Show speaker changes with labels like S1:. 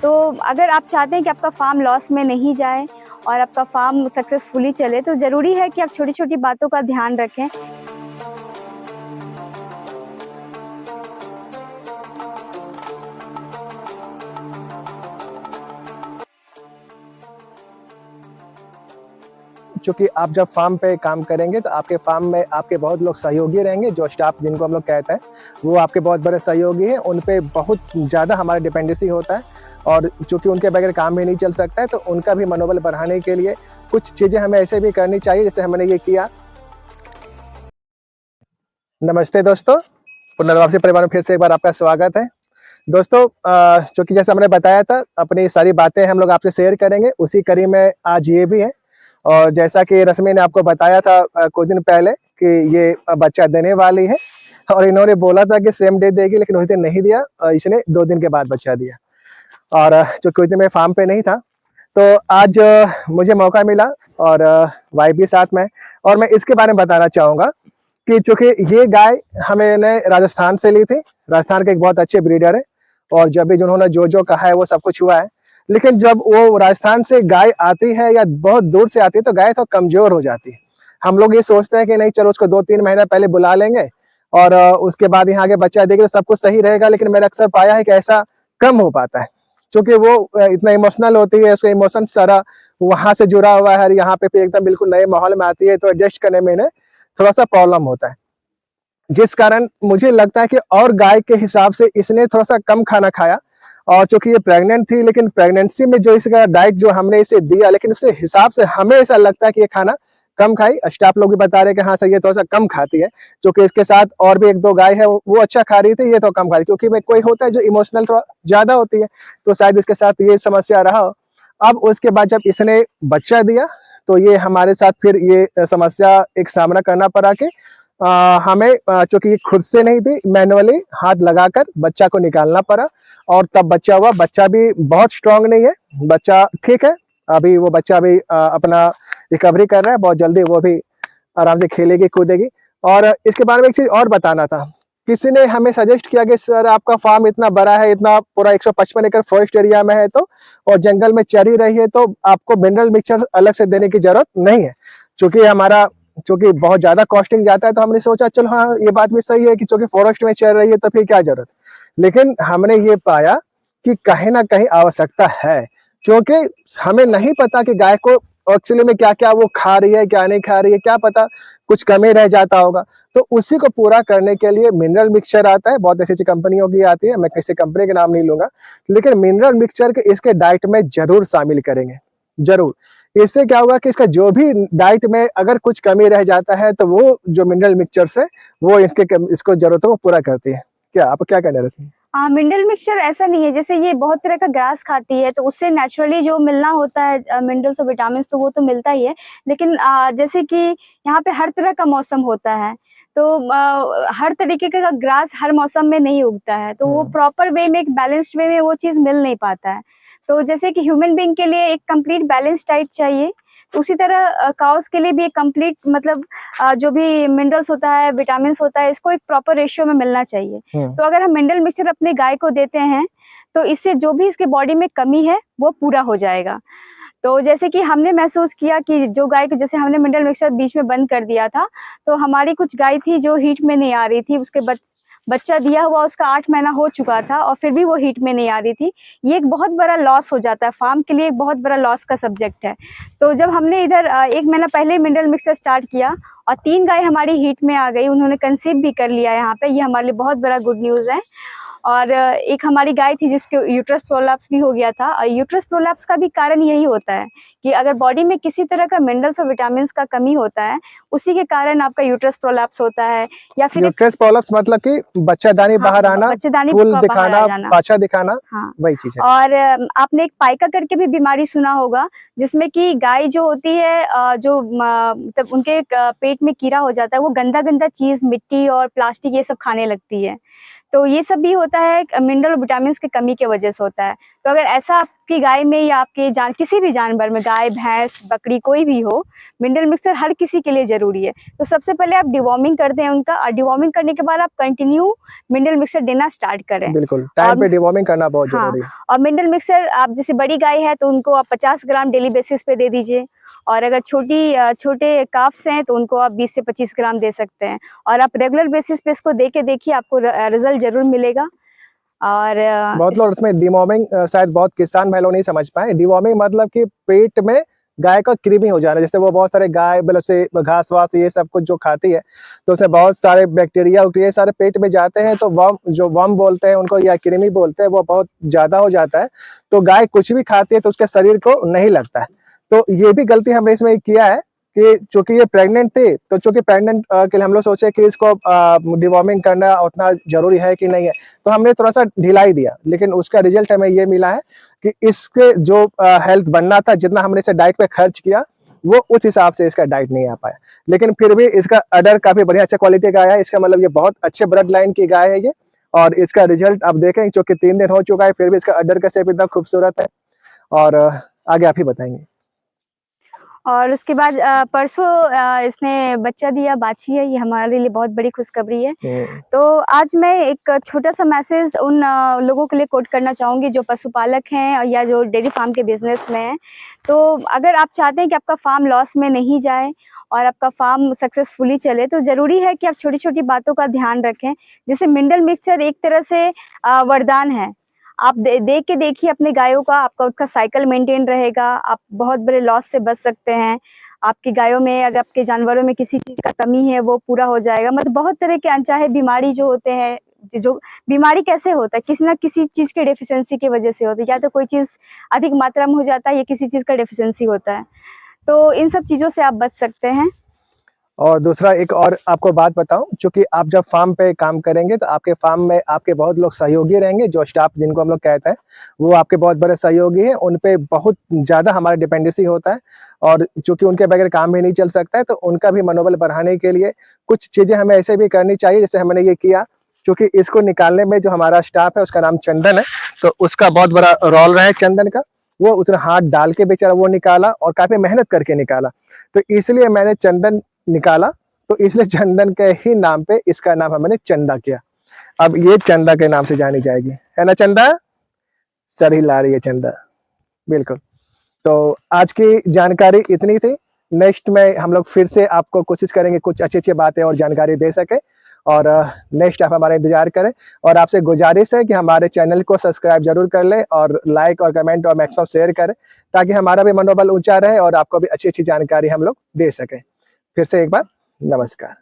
S1: तो अगर आप चाहते हैं कि आपका फार्म लॉस में नहीं जाए और आपका फार्म सक्सेसफुली चले, तो ज़रूरी है कि आप छोटी-छोटी बातों का ध्यान रखें।
S2: चूँकि आप जब फार्म पे काम करेंगे तो आपके फार्म में आपके बहुत लोग सहयोगी रहेंगे, जो स्टाफ जिनको हम लोग कहते हैं, वो आपके बहुत बड़े सहयोगी हैं। उन पे बहुत ज़्यादा हमारा डिपेंडेंसी होता है और चूँकि उनके बगैर काम भी नहीं चल सकता है, तो उनका भी मनोबल बढ़ाने के लिए कुछ चीज़ें हमें ऐसे भी करनी चाहिए, जैसे हमने ये किया। नमस्ते दोस्तों, पुनर्वासी परिवार में फिर से एक बार आपका स्वागत है। दोस्तों, चूँकि जैसे हमने बताया था, अपनी सारी बातें हम लोग आपसे शेयर करेंगे, उसी कड़ी में आज ये भी है। और जैसा कि रश्मि ने आपको बताया था कुछ दिन पहले कि ये बच्चा देने वाली है, और इन्होंने बोला था कि सेम डे देगी, लेकिन उस दिन नहीं दिया, इसने 2 दिन के बाद बच्चा दिया। और जो कुछ दिन मैं फार्म पे नहीं था, तो आज मुझे मौका मिला और वाइफ भी साथ में, और मैं इसके बारे में बताना चाहूँगा कि चूँकि ये गाय हमने राजस्थान से ली थी। राजस्थान के एक बहुत अच्छे ब्रीडर है, और जब भी जिन्होंने जो कहा है वो सब कुछ हुआ है। लेकिन जब वो राजस्थान से गाय आती है या बहुत दूर से आती है, तो गाय तो कमजोर हो जाती है। हम लोग ये सोचते हैं कि नहीं, चलो उसको 2-3 महीना पहले बुला लेंगे और उसके बाद यहाँ आगे बच्चा देगी तो सब कुछ सही रहेगा। लेकिन मैंने अक्सर पाया है कि ऐसा कम हो पाता है, क्योंकि वो इतना इमोशनल होती है, उसका इमोशन सारा वहां से जुड़ा हुआ है, यहाँ पे फिर एकदम बिल्कुल नए माहौल में आती है, तो एडजस्ट करने में इन्हें थोड़ा सा प्रॉब्लम होता है। जिस कारण मुझे लगता है कि और गाय के हिसाब से इसने थोड़ा सा कम खाना खाया। और चूंकि ये प्रेग्नेंट थी, लेकिन प्रेगनेंसी में जो इसका डाइट जो हमने इसे दिया, लेकिन उसके हिसाब से हमें ऐसा लगता है कि ये खाना कम खाई। स्टाफ लोग भी बता रहे हैं कि हाँ सर, ये थोड़ा सा कम खाती है। क्योंकि इसके साथ और भी 1-2 गाय है, वो अच्छा खा रही थी, ये तो कम खा रही, क्योंकि मैं कोई होता है जो इमोशनल थोड़ा ज्यादा होती है, तो शायद इसके साथ ये समस्या रहा हो। अब उसके बाद जब इसने बच्चा दिया, तो ये हमारे साथ फिर ये समस्या एक सामना करना पड़ा कि हमें चूंकि खुद से नहीं थी, मैनुअली हाथ लगाकर बच्चा को निकालना पड़ा, और तब बच्चा हुआ। बच्चा भी बहुत स्ट्रांग नहीं है, बच्चा ठीक है। अभी वो बच्चा भी अपना रिकवरी कर रहा है, बहुत जल्दी वो भी आराम से खेलेगी कूदेगी। और इसके बारे में एक चीज और बताना था। किसी ने हमें सजेस्ट किया कि सर, आपका फार्म इतना बड़ा है, इतना पूरा 155 एकड़ फॉरेस्ट एरिया में है, तो और जंगल में चरी रही है, तो आपको मिनरल मिक्सचर अलग से देने की जरूरत नहीं है। चूंकि बहुत ज्यादा कॉस्टिंग जाता है, तो हमने सोचा चलो हाँ, ये बात भी सही है कि चूंकि फॉरेस्ट में चल रही है तो फिर क्या जरूरत। लेकिन हमने ये पाया कि कहीं ना कहीं आवश्यकता है, क्योंकि हमें नहीं पता कि गाय को एक्चुअली में क्या क्या वो खा रही है, क्या नहीं खा रही है, क्या पता कुछ कमी रह जाता होगा। तो उसी को पूरा करने के लिए मिनरल मिक्सचर आता है, बहुत ऐसी कंपनियों की आती है, मैं किसी कंपनी के नाम नहीं लूंगा, लेकिन मिनरल मिक्सचर के इसके डाइट में जरूर शामिल करेंगे, जरूर। इससे क्या होगा कि इसका जो भी डाइट में अगर कुछ कमी रह जाता है, तो वो जो मिनरल मिक्सचर से वो इसको जरूरतों को पूरा करती है। क्या आप क्या कहना रहे?
S1: हाँ, मिनरल मिक्सचर ऐसा नहीं है, जैसे ये बहुत तरह का ग्रास खाती है, तो उससे नेचुरली जो मिलना होता है मिनरल्स और विटामिन्स, तो वो तो मिलता ही है। लेकिन जैसे कि यहाँ पे हर तरह का मौसम होता है, तो हर तरीके का ग्रास हर मौसम में नहीं उगता है, तो वो प्रॉपर वे में, एक बैलेंस्ड वे में वो चीज़ मिल नहीं पाता है। तो जैसे कि ह्यूमन बीइंग के लिए एक कंप्लीट बैलेंस डाइट चाहिए, तो उसी तरह काउस के लिए भी एक कंप्लीट, मतलब जो भी मिनरल्स होता है, विटामिन्स होता है, इसको एक प्रॉपर रेशियो में मिलना चाहिए। तो अगर हम मिनरल मिक्सचर अपने गाय को देते हैं, तो इससे जो भी इसके बॉडी में कमी है वो पूरा हो जाएगा। तो जैसे कि हमने महसूस किया कि जो गाय को, जैसे हमने मिनरल मिक्सचर बीच में बंद कर दिया था, तो हमारी कुछ गाय थी जो हीट में नहीं आ रही थी, उसके बच्चा दिया हुआ उसका 8 महीना हो चुका था और फिर भी वो हीट में नहीं आ रही थी। ये एक बहुत बड़ा लॉस हो जाता है, फार्म के लिए एक बहुत बड़ा लॉस का सब्जेक्ट है। तो जब हमने इधर 1 महीना पहले मिनरल मिक्सचर स्टार्ट किया और 3 गाय हमारी हीट में आ गई, उन्होंने कंसीव भी कर लिया यहाँ पे, ये हमारे लिए बहुत बड़ा गुड न्यूज़ है। और एक हमारी गाय थी जिसके यूट्रस प्रोलैप्स भी हो गया था, और यूट्रस प्रोलैप्स का भी कारण यही होता है कि अगर बॉडी में किसी तरह का मिनरल्स और विटामिन्स का कमी होता है, उसी के कारण आपका यूट्रस प्रोलैप्स होता है। या फिर
S2: यूट्रस प्रोलैप्स मतलब कि बच्चादानी बाहर आना,
S1: बच्चेदानी
S2: फूल
S1: बाहर
S2: दिखाना,
S1: आ जाना।
S2: पाछा दिखाना,
S1: हाँ,
S2: वही चीज है।
S1: और आपने एक पाइका करके भी बीमारी सुना होगा, जिसमें कि गाय जो होती है, जो मतलब उनके पेट में कीड़ा हो जाता है, वो गंदा गंदा चीज, मिट्टी और प्लास्टिक ये सब खाने लगती है। तो ये सब भी होता है मिनरल विटामिन्स की कमी की वजह से होता है। तो अगर ऐसा आपकी गाय में या आपके किसी भी जानवर में, गाय भैंस बकरी कोई भी हो, मिनरल मिक्सचर हर किसी के लिए ज़रूरी है। तो सबसे पहले आप डिवॉर्मिंग कर दें उनका, और डिवॉर्मिंग करने के बाद आप कंटिन्यू मिनरल मिक्सचर देना स्टार्ट करें।
S2: बिल्कुल, टाइम पे डिवॉर्मिंग करना बहुत
S1: हाँ,
S2: जरूरी है।
S1: और मिनरल मिक्सचर आप जैसे बड़ी गाय है तो उनको आप 50 ग्राम डेली बेसिस पे दे दीजिए, और अगर छोटे काफ्स हैं तो उनको आप 20 से 25 ग्राम दे सकते हैं। और आप रेगुलर बेसिस पे इसको दे के देखिए, आपको रिजल्ट जरूर मिलेगा। और
S2: बहुत लोग इसमें डिवॉर्मिंग शायद बहुत किसान भाई लोग नहीं समझ पाए। डिवॉर्मिंग मतलब कि पेट में गाय का कृमि हो जाना, जैसे वो बहुत सारे गाय मतलब से घास वास ये सब कुछ जो खाती है तो उसमें बहुत सारे बैक्टीरिया ये सारे पेट में जाते हैं, तो वर्म बोलते हैं उनको या कृमि बोलते हैं, वो बहुत ज्यादा हो जाता है। तो गाय कुछ भी खाती है तो उसके शरीर को नहीं लगता है। तो ये भी गलती हमने इसमें किया है कि चूंकि ये प्रेग्नेंट थी, तो चूंकि प्रेग्नेंट के लिए हम लोग सोचे कि इसको डिवॉर्मिंग करना उतना जरूरी है कि नहीं है, तो हमने थोड़ा सा ढिलाई दिया। लेकिन उसका रिजल्ट हमें ये मिला है कि इसके जो हेल्थ बनना था, जितना हमने इसे डाइट पे खर्च किया, वो उस हिसाब से इसका डाइट नहीं आ पाया। लेकिन फिर भी इसका अडर काफी बढ़िया अच्छा क्वालिटी का आया है। इसका मतलब ये बहुत अच्छे ब्लड लाइन की गाय है ये। और इसका रिजल्ट आप देखें, चूंकि 3 दिन हो चुका है, फिर भी इसका अडर का शेप इतना खूबसूरत है। और आगे आप ही बताएंगे।
S1: और उसके बाद परसों इसने बच्चा दिया, बाछी है, ये हमारे लिए बहुत बड़ी खुशखबरी है। तो आज मैं एक छोटा सा मैसेज उन लोगों के लिए कोट करना चाहूँगी जो पशुपालक हैं या जो डेयरी फार्म के बिजनेस में हैं। तो अगर आप चाहते हैं कि आपका फार्म लॉस में नहीं जाए और आपका फार्म सक्सेसफुली चले, तो ज़रूरी है कि आप छोटी छोटी बातों का ध्यान रखें। जैसे मिनरल मिक्सचर एक तरह से वरदान है। आप देख के देखिए अपने गायों का, आपका उसका साइकिल मेंटेन रहेगा, आप बहुत बड़े लॉस से बच सकते हैं। आपकी गायों में, अगर आपके जानवरों में किसी चीज़ का कमी है वो पूरा हो जाएगा। मतलब बहुत तरह के अनचाहे बीमारी जो होते हैं, जो बीमारी कैसे होता है, किसी ना किसी चीज़ के डेफिशिएंसी की वजह से होती है, या तो कोई चीज़ अधिक मात्रा में हो जाता है या किसी चीज़ का डेफिशिएंसी होता है। तो इन सब चीज़ों से आप बच सकते हैं।
S2: और दूसरा एक और आपको बात बताऊं, क्योंकि आप जब फार्म पे काम करेंगे तो आपके फार्म में आपके बहुत लोग सहयोगी रहेंगे, जो स्टाफ जिनको हम लोग कहते हैं, वो आपके बहुत बड़े सहयोगी हैं। उन पे बहुत ज़्यादा हमारा डिपेंडेंसी होता है, और चूंकि उनके बगैर काम भी नहीं चल सकता है, तो उनका भी मनोबल बढ़ाने के लिए कुछ चीज़ें हमें ऐसे भी करनी चाहिए, जैसे हमने ये किया। क्योंकि इसको निकालने में जो हमारा स्टाफ है, उसका नाम चंदन है, तो उसका बहुत बड़ा रोल रहा है चंदन का। वो उसने हाथ डाल के बेचारा वो निकाला और काफ़ी मेहनत करके निकाला। तो इसलिए मैंने चंदन निकाला, तो इसलिए चंदन के ही नाम पे इसका नाम हमने चंदा किया। अब ये चंदा के नाम से जानी जाएगी, है ना चंदा? सर ही ला रही है चंदा, बिल्कुल। तो आज की जानकारी इतनी थी। नेक्स्ट में हम लोग फिर से आपको कोशिश करेंगे कुछ अच्छी अच्छी बातें और जानकारी दे सके, और नेक्स्ट आप हमारा इंतजार करें। और आपसे गुजारिश है कि हमारे चैनल को सब्सक्राइब जरूर कर लें, और लाइक और कमेंट और मैक्सिमम शेयर करें, ताकि हमारा भी मनोबल ऊंचा रहे और आपको भी अच्छी अच्छी जानकारी हम लोग दे सकें। फिर से एक बार नमस्कार।